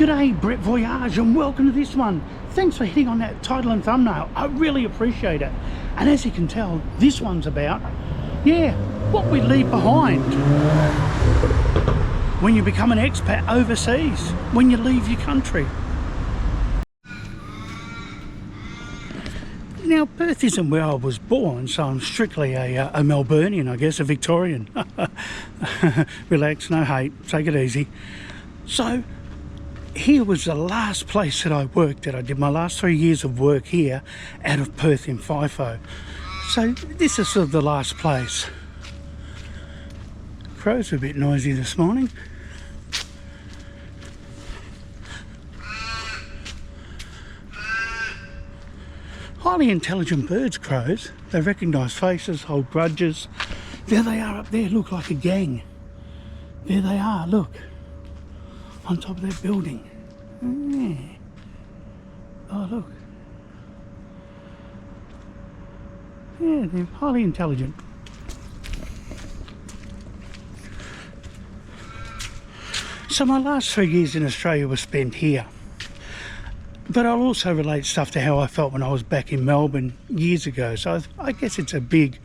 G'day, Brett Voyage, and welcome to this one. Thanks for hitting on that title and thumbnail. I really appreciate it. And as you can tell, this one's about, what we leave behind when you become an expat overseas, when you leave your country. Now, Perth isn't where I was born, so I'm strictly a Melburnian, I guess, a Victorian. Relax, no hate, take it easy. So, here was the last place that I worked at. I did my last 3 years of work here out of Perth in FIFO. So this is sort of the last place. Crows are a bit noisy this morning. Highly intelligent birds, crows. They recognise faces, hold grudges. There they are up there, look like a gang. There they are, look. On top of that building. Yeah. Oh, look. Yeah, they're highly intelligent. So my last 3 years in Australia were spent here. But I'll also relate stuff to how I felt when I was back in Melbourne years ago. So I guess it's a big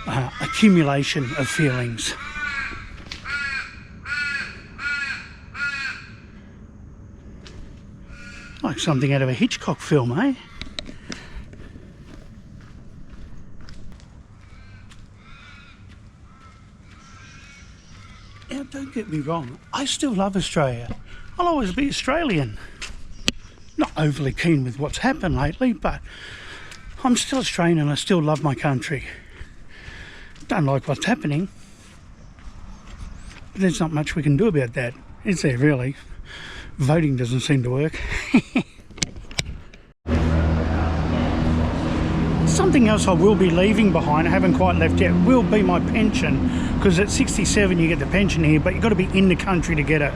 accumulation of feelings. Like something out of a Hitchcock film, eh? Now, don't get me wrong, I still love Australia. I'll always be Australian. Not overly keen with what's happened lately, but I'm still Australian and I still love my country. Don't like what's happening, but there's not much we can do about that, is there really? Voting doesn't seem to work. Something else I will be leaving behind, I haven't quite left yet, will be my pension. Because at 67 you get the pension here, but you've got to be in the country to get it.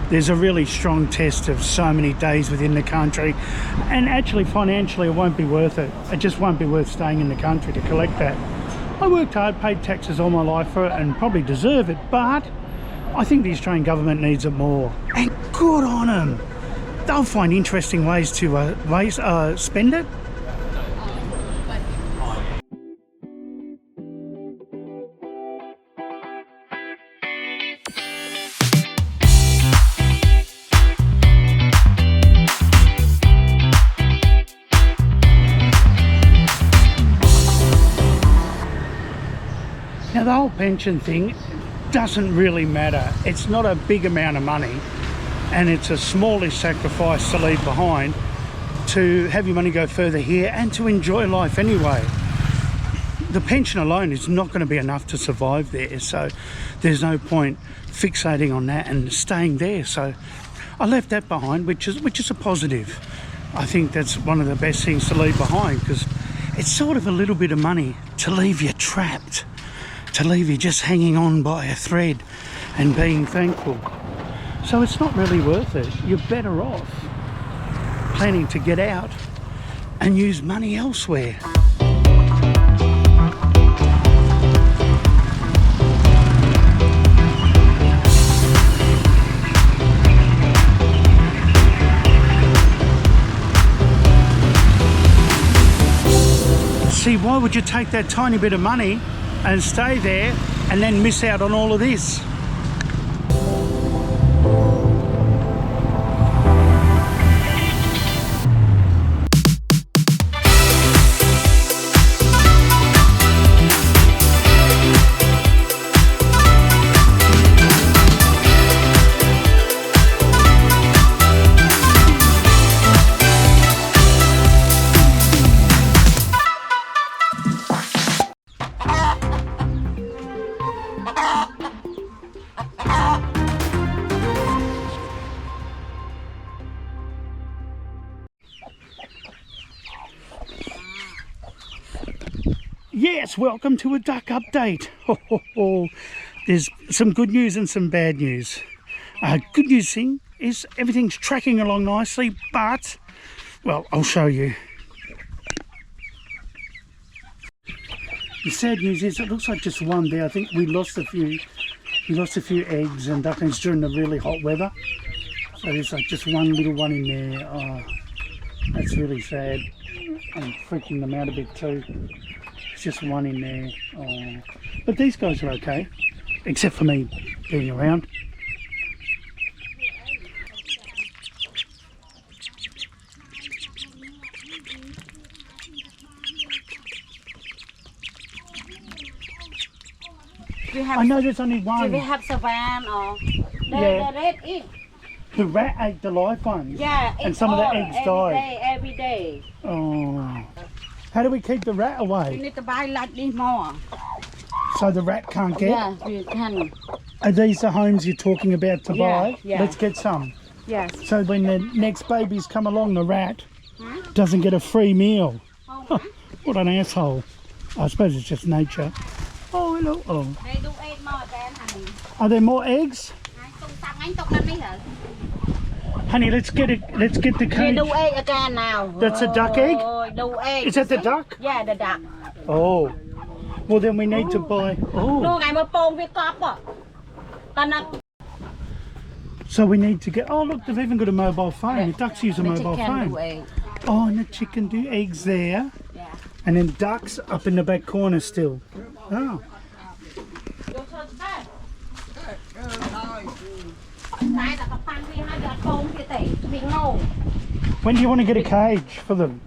There's a really strong test of so many days within the country. And actually financially it won't be worth it. It just won't be worth staying in the country to collect that. I worked hard, paid taxes all my life for it and probably deserve it, but I think the Australian government needs it more. And good on them. They'll find interesting ways to spend it. Now the whole pension thing doesn't really matter. It's not a big amount of money and it's a smallish sacrifice to leave behind to have your money go further here and to enjoy life anyway. The pension alone is not going to be enough to survive there, so there's no point fixating on that and staying there. So I left that behind, which is a positive. I think that's one of the best things to leave behind because it's sort of a little bit of money to leave you trapped, to leave you just hanging on by a thread and being thankful. So it's not really worth it. You're better off planning to get out and use money elsewhere. See, why would you take that tiny bit of money and stay there and then miss out on all of this? Yes, welcome to a duck update. There's some good news and some bad news. Good news thing is everything's tracking along nicely, but, well, I'll show you. The sad news is it looks like just one there. I think we lost a few eggs and ducklings during the really hot weather. So there's like just one little one in there. Oh, that's really sad. I'm freaking them out a bit too. It's just one in there. Oh. But these guys are okay, except for me being around. I know there's only one. Do we have savan or Yeah. the red egg? The rat ate the live ones. Yeah, And it's some of the all, eggs died. every day. Oh. How do we keep the rat We away need to buy like this more. so the rat can't get? Yeah, we can. Are these the homes you're talking about to Yeah, buy? yeah. Let's get some. Yes. So when the next babies come along, the rat doesn't get a free meal. Huh, what an asshole. I suppose it's just nature. Oh, hello. Oh. They do egg more than honey. Are there more eggs? Honey, let's get it. Let's get the They cage. do egg again now. That's a duck egg? Oh, do egg. Is that the duck? Yeah, the duck. Oh. Well, then we need to buy. Oh. No, I'm a pong with copper. So we need to get. Oh, look, they've even got a mobile phone. The ducks use a mobile phone. Oh, and the chicken do eggs there. Yeah. And then ducks up in the back corner still. Oh. When do you want to get a cage for them?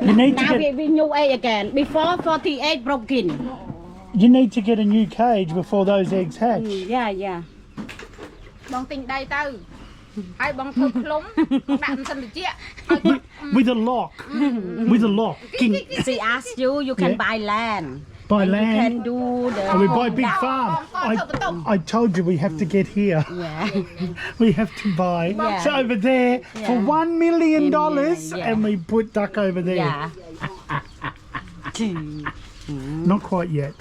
You need to Now get. we new egg again. Before 48 broken. You need to get a new cage before those eggs hatch. Yeah, yeah. With a lock. With a lock. She asked you, you can Yeah. buy land. Buy You land. can do the. And we buy a big farm. I told you we have to get here. Yeah. We have to buy. Yeah. So over there for Yeah. $1 million, Yeah. and we put duck over there. Yeah. Not quite yet.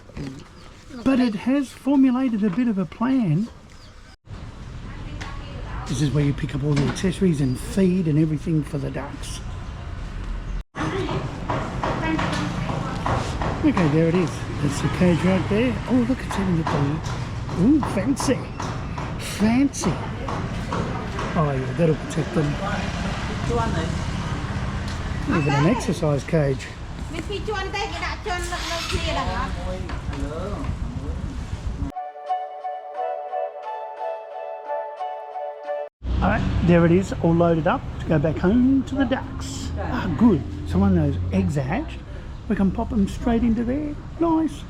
But it has formulated a bit of a plan. This is where you pick up all the accessories and feed and everything for the ducks. Okay, there it is. That's the cage right there. Oh, look, it's even got the... Ooh, fancy. Fancy. Oh, yeah, that'll protect them. Even an exercise cage. Alright, there it is, all loaded up to go back home to the ducks. Ah, good. So when those eggs are hatched, we can pop them straight into there. Nice.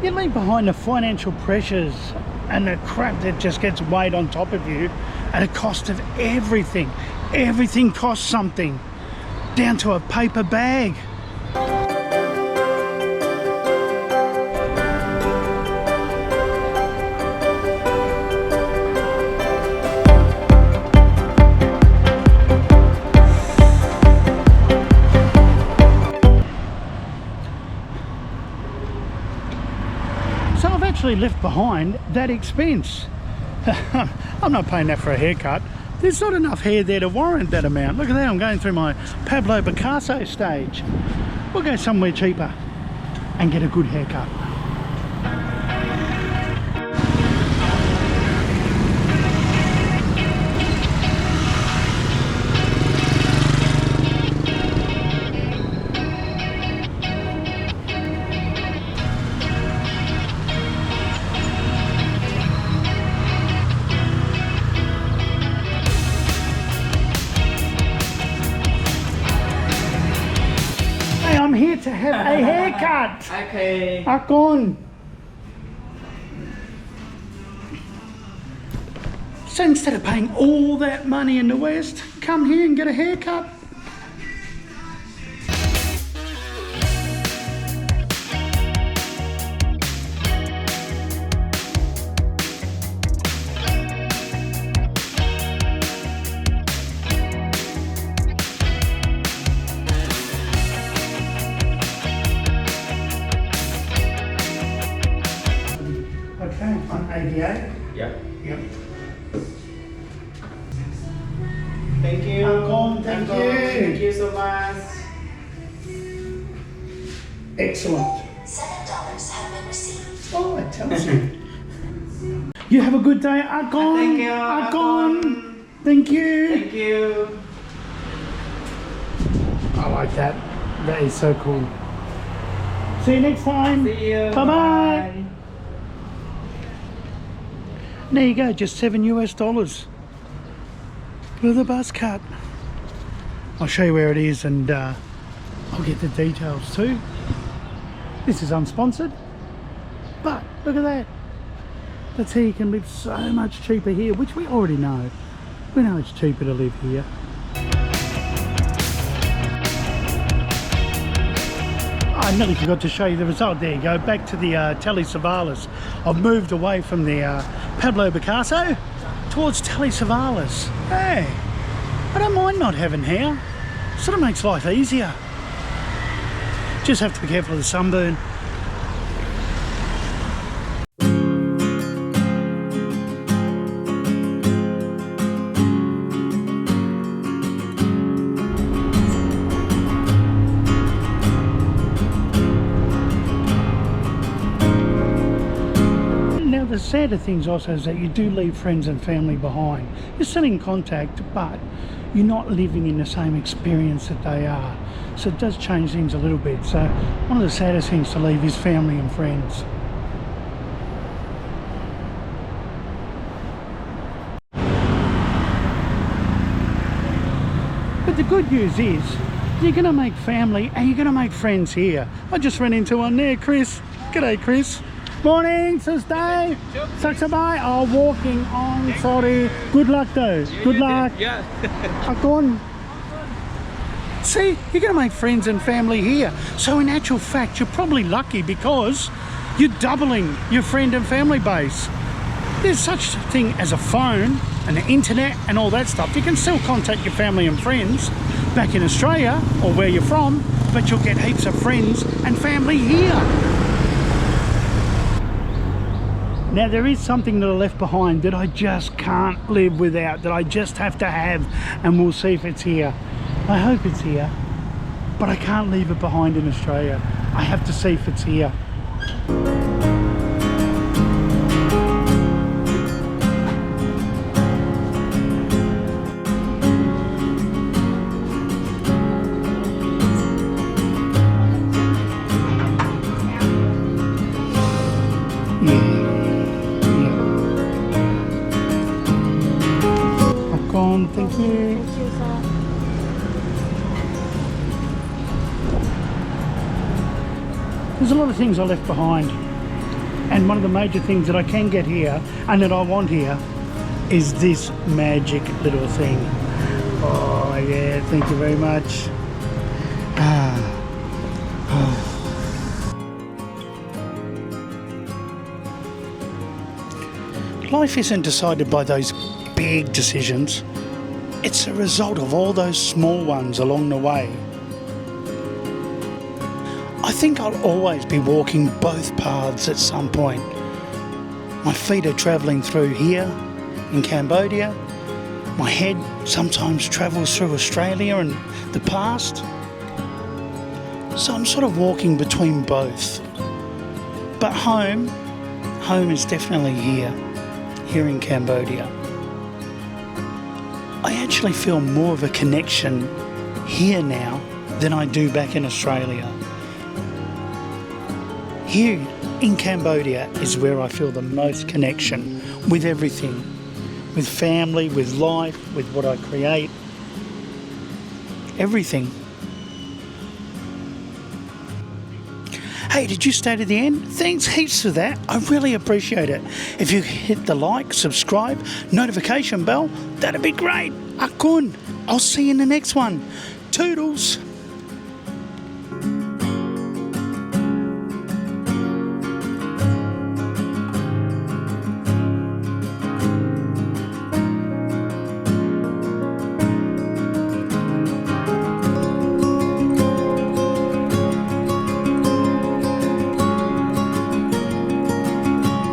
You leave behind the financial pressures and the crap that just gets weighed on top of you at a cost of everything. Everything costs something, down to a paper bag. So I've actually left behind that expense. I'm not paying that for a haircut. There's not enough hair there to warrant that amount. Look at that, I'm going through my Pablo Picasso stage. We'll go somewhere cheaper and get a good haircut. I'm here to have a haircut. Okay. Akon. So instead of paying all that money in the West, come here and get a haircut. Thank you. Welcome, thank you. Thank you so much. Excellent. $7 have been received. Oh, it tells you. You have a good day, Akon. Thank you, Akon. Thank you. Thank you. I like that. That is so cool. See you next time. See you. Bye-bye. There you go, just $7 US with a bus cut. I'll show you where it is and I'll get the details too. This is unsponsored, but look at that. That's how you can live so much cheaper here, which we already know. We know it's cheaper to live here. I nearly forgot to show you the result. There you go, back to the Telly Savalas. I've moved away from the Pablo Picasso towards Telly Savalas. Hey, I don't mind not having hair. Sort of makes life easier. Just have to be careful of the sunburn. The sadder things also is that you do leave friends and family behind. You're still in contact, but you're not living in the same experience that they are. So it does change things a little bit. So one of the saddest things to leave is family and friends. But the good news is you're going to make family and you're going to make friends here. I just ran into one there, Chris. G'day, Chris. Morning, sister. Saksabai. Oh, walking on. Sorry. Good luck, though. Good luck. Yeah. Akon. See, you're going to make friends and family here. So in actual fact, you're probably lucky because you're doubling your friend and family base. There's such a thing as a phone and the internet and all that stuff. You can still contact your family and friends back in Australia or where you're from, but you'll get heaps of friends and family here. Now there is something that I left behind that I just can't live without, that I just have to have, and we'll see if it's here. I hope it's here, but I can't leave it behind in Australia. I have to see if it's here. Thank you. There's a lot of things I left behind, and one of the major things that I can get here and that I want here is this magic little thing. Oh yeah, thank you very much. Life isn't decided by those big decisions. It's a result of all those small ones along the way. I think I'll always be walking both paths at some point. My feet are travelling through here in Cambodia. My head sometimes travels through Australia and the past. So I'm sort of walking between both. But home is definitely here in Cambodia. I actually feel more of a connection here now than I do back in Australia. Here in Cambodia is where I feel the most connection with everything, with family, with life, with what I create, everything. Hey, did you stay to the end? Thanks heaps for that. I really appreciate it. If you hit the like, subscribe, notification bell, that'd be great. Akon. I'll see you in the next one. Toodles.